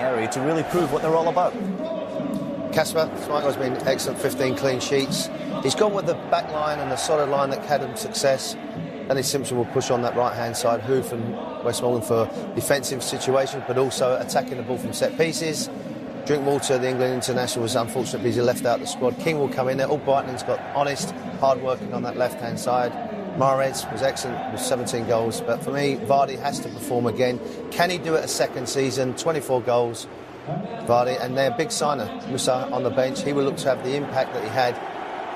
area to really prove what they're all about. Kasper Schmeichel's been excellent, 15 clean sheets. He's gone with the back line and the solid line that had him success. Danny Simpson will push on that right-hand side. Hoof and Westmoreland for defensive situations, but also attacking the ball from set pieces. Drinkwater, the England international, was unfortunate because he left out the squad. King will come in there. All Brighton's got honest, hard working on that left-hand side. Mahrez was excellent with 17 goals, but for me, Vardy has to perform again. Can he do it a second season? 24 goals, Vardy, and their big signer, Musa, on the bench. He will look to have the impact that he had,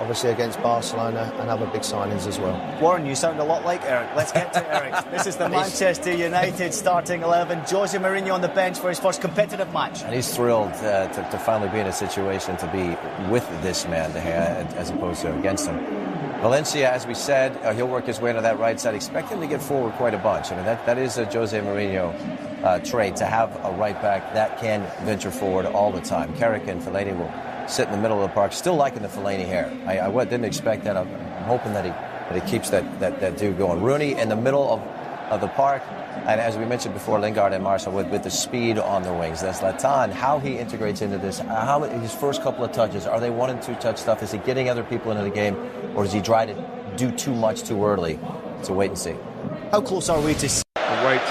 obviously, against Barcelona and other big signings as well. Warren, you sound a lot like Eric. Let's get to Eric. This is the Manchester United starting 11. Jose Mourinho on the bench for his first competitive match. And he's thrilled to finally be in a situation to be with this man as opposed to against him. Valencia, as we said, he'll work his way to that right side. Expect him to get forward quite a bunch. I mean, that is a Jose Mourinho trait, to have a right back that can venture forward all the time. Carrick and Fellaini will sit in the middle of the park. Still liking the Fellaini hair. I didn't expect that. I'm hoping that he keeps that dude going. Rooney in the middle of the park. And as we mentioned before, Lingard and Martial with the speed on the wings. That's Zlatan, how he integrates into this. How his first couple of touches, are they 1- and 2-touch stuff? Is he getting other people into the game? Or does he try to do too much too early? So wait and see. How close are we to see? Wait.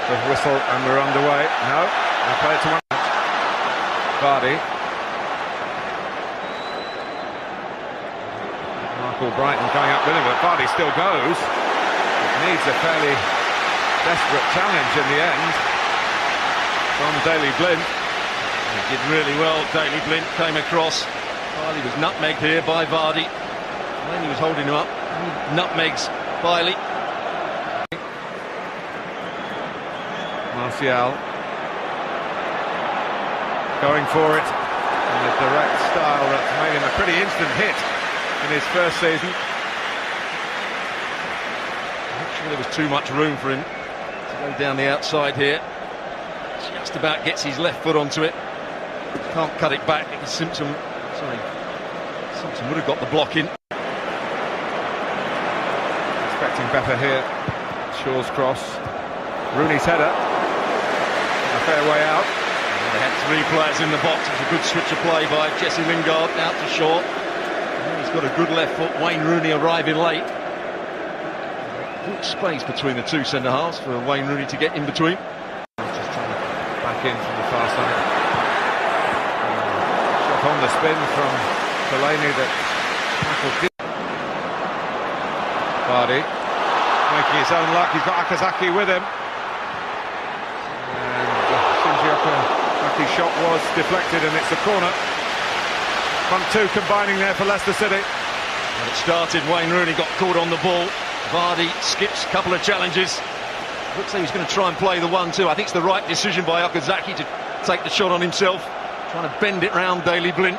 The whistle and we're underway. No, they play it to one. Vardy. Michael Brighton coming up with him, but Vardy still goes. It needs a fairly desperate challenge in the end from Daley Blind. He did really well. Daley Blind came across. Bailey was nutmegged here by Vardy. When he was holding him up, he nutmegs Bailey. Martial going for it in a direct style that's made him a pretty instant hit in his first season. Not sure there was too much room for him to go down the outside here. Just about gets his left foot onto it. Can't cut it back. It was Simpson. Sorry, Simpson would have got the block in. Expecting better here. Shaw's cross. Rooney's header. A fair way out. They had three players in the box. It was a good switch of play by Jesse Lingard out to Shaw. He's got a good left foot. Wayne Rooney arriving late. Good space between the two centre-halves for Wayne Rooney to get in between. Just trying to back in from the far side. Shot on the spin from Fellaini that tackled did. Vardy making his own luck. He's got Okazaki with him. Aki's shot was deflected and it's a corner. Front two combining there for Leicester City. When it started, Wayne Rooney got caught on the ball. Vardy skips a couple of challenges. Looks like he's going to try and play the 1-2. I think it's the right decision by Okazaki to take the shot on himself. Trying to bend it round Daley Blind.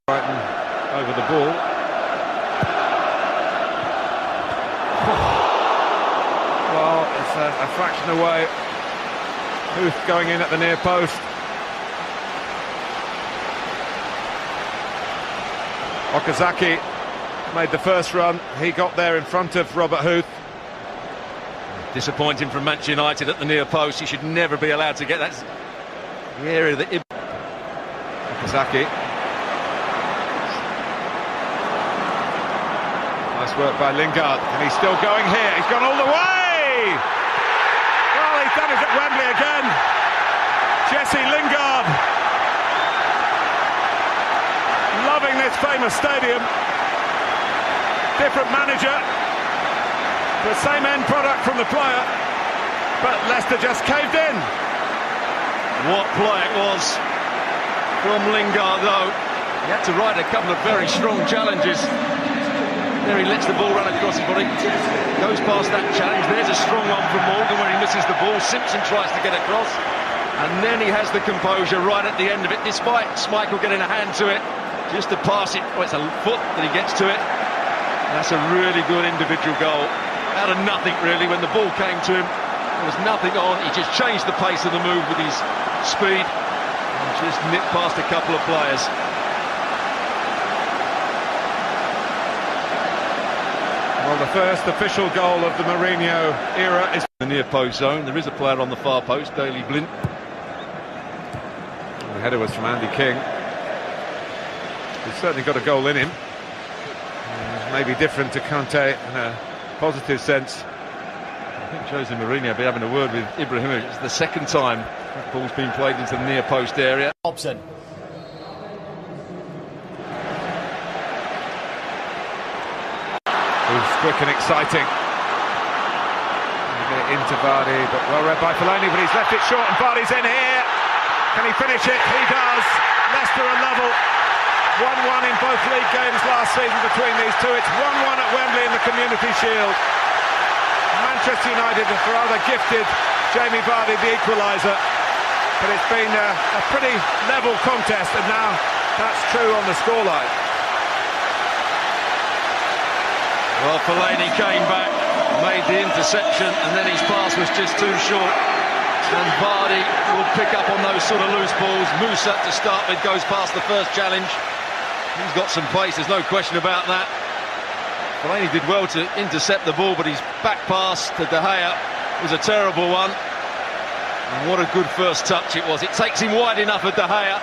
Brighton over the ball. Well, it's a fraction away. Huth going in at the near post. Okazaki made the first run. He got there in front of Robert Huth. Disappointing from Manchester United at the near post. He should never be allowed to get that. The area that Okazaki. Nice work by Lingard. And he's still going here. He's gone all the way! Well, he's done it at Wembley again. Jesse Lingard. Loving this famous stadium. Different manager. The same end product from the player. But Leicester just caved in. What play it was from Lingard, though. He had to ride a couple of very strong challenges. There he lets the ball run across his body. Goes past that challenge. There's a strong one from Morgan where he misses the ball. Simpson tries to get across. And then he has the composure right at the end of it, despite Schmeichel getting a hand to it. Just to pass it. Oh, it's a foot that he gets to it. That's a really good individual goal. Out of nothing, really, when the ball came to him. There was nothing on. He just changed the pace of the move with his speed. And just nipped past a couple of players. Well, the first official goal of the Mourinho era is the near post zone. There is a player on the far post, Daley Blind. The header was from Andy King. He's certainly got a goal in him. Maybe different to Kante in a positive sense. I think Jose Mourinho will be having a word with Ibrahimovic. It's the second time that ball's been played into the near post area. Hobson. Who's quick and exciting. Get it into Vardy, but well read by Fellaini, but he's left it short and Vardy's in here. Can he finish it? He does. Leicester are level. 1-1 in both league games last season between these two. It's 1-1 at Wembley in the Community Shield. Manchester United have rather gifted Jamie Vardy the equaliser, but it's been a pretty level contest, and now that's true on the scoreline. Well, Fellaini came back, made the interception, and then his pass was just too short. And Vardy will pick up on those sort of loose balls. Musa, to start with, goes past the first challenge. He's got some pace, there's no question about that. Fellaini did well to intercept the ball, but his back pass to De Gea was a terrible one. And what a good first touch it was. It takes him wide enough at De Gea,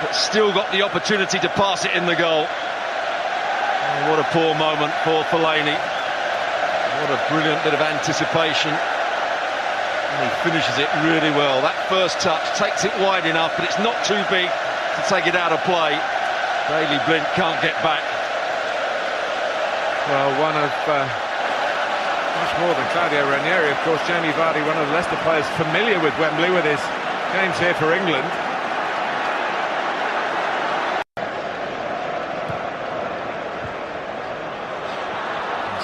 but still got the opportunity to pass it in the goal. Oh, what a poor moment for Fellaini. What a brilliant bit of anticipation. And he finishes it really well. That first touch takes it wide enough, but it's not too big to take it out of play. Daley Blind can't get back. Well, one of much more than Claudio Ranieri, of course, Jamie Vardy, one of the Leicester players familiar with Wembley with his games here for England.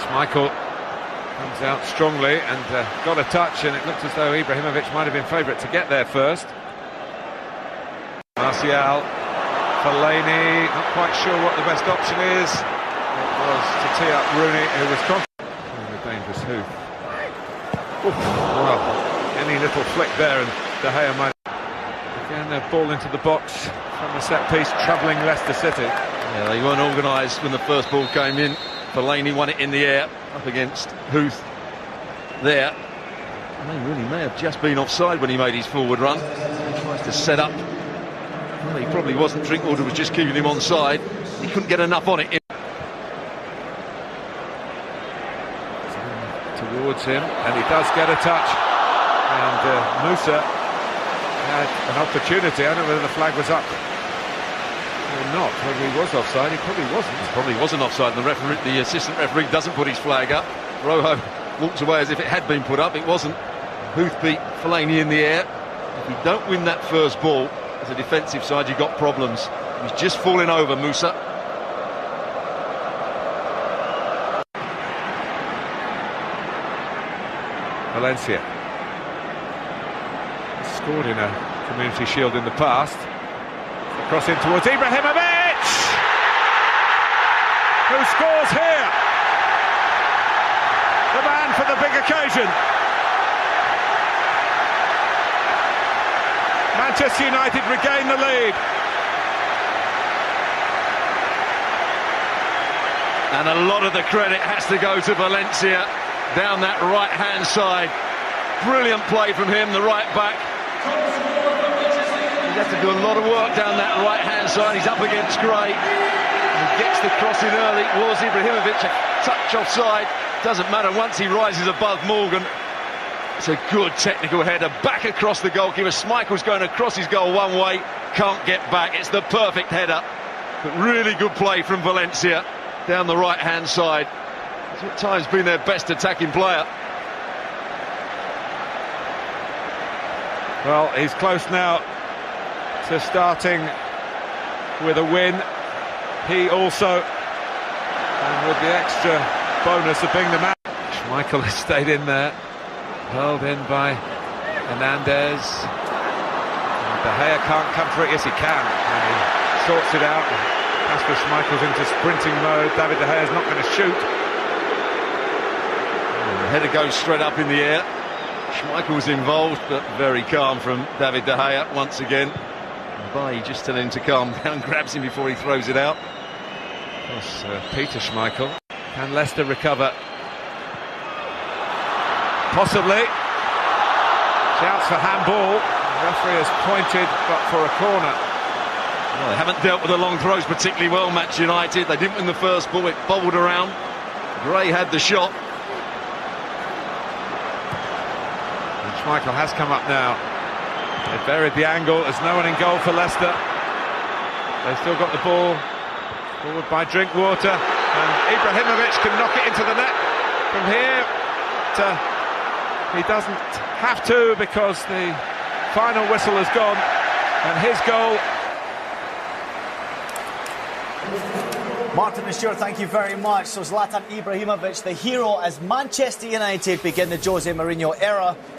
Schmeichel comes out strongly and got a touch, and it looks as though Ibrahimovic might have been favourite to get there first. Martial, Fellaini, not quite sure what the best option is. It was to tee up Rooney, who was confident. A dangerous hoof. Well, any little flick there and De Gea might... Again, a ball into the box from the set piece, troubling Leicester City. Yeah, they weren't organised when the first ball came in. Fellaini won it in the air up against Huth there. They really may have just been offside when he made his forward run. He tries to set up. Well, he probably wasn't. Drinkwater was just keeping him onside. He couldn't get enough on it. Towards him, and he does get a touch. And Musa had an opportunity. I don't know whether the flag was up or not, whether he was offside. He probably wasn't. He probably wasn't offside, and the assistant referee doesn't put his flag up. Rojo walks away as if it had been put up. It wasn't. Huth beat Fellaini in the air. If you don't win that first ball as a defensive side, you've got problems. He's just falling over, Musa. Valencia scored in a Community Shield in the past. Cross in towards Ibrahimovic, who scores here. The man for the big occasion. Manchester United regain the lead. And a lot of the credit has to go to Valencia down that right-hand side. Brilliant play from him, the right back. He has to do a lot of work down that right-hand side. He's up against Gray. He gets the cross in early. Was Ibrahimovic a touch offside? Doesn't matter once he rises above Morgan. It's a good technical header back across the goalkeeper. Schmeichel's going across his goal one way, can't get back. It's the perfect header. But really good play from Valencia down the right-hand side. It's at times been their best attacking player. Well, he's close now to starting with a win. He also, and with the extra bonus of being the man. Schmeichel has stayed in there, held in by Hernandez. De Gea can't come for it. Yes, he can, and he sorts it out. Kasper Schmeichel's into sprinting mode. David De Gea's not going to shoot. The header goes straight up in the air. Schmeichel was involved, but very calm from David De Gea once again. Bailly just telling him to calm down, grabs him before he throws it out. Of course, Peter Schmeichel. Can Leicester recover? Possibly. Shouts for handball. The referee has pointed, but for a corner. Well, they haven't dealt with the long throws particularly well, Manchester United. They didn't win the first ball, it bobbled around. Gray had the shot. And Schmeichel has come up now. They buried the angle. There's no one in goal for Leicester. They've still got the ball. Forward by Drinkwater. And Ibrahimovic can knock it into the net from here. He doesn't have to because the final whistle has gone. And his goal. Martin and Stuart, thank you very much. So Zlatan Ibrahimovic, the hero, as Manchester United begin the Jose Mourinho era.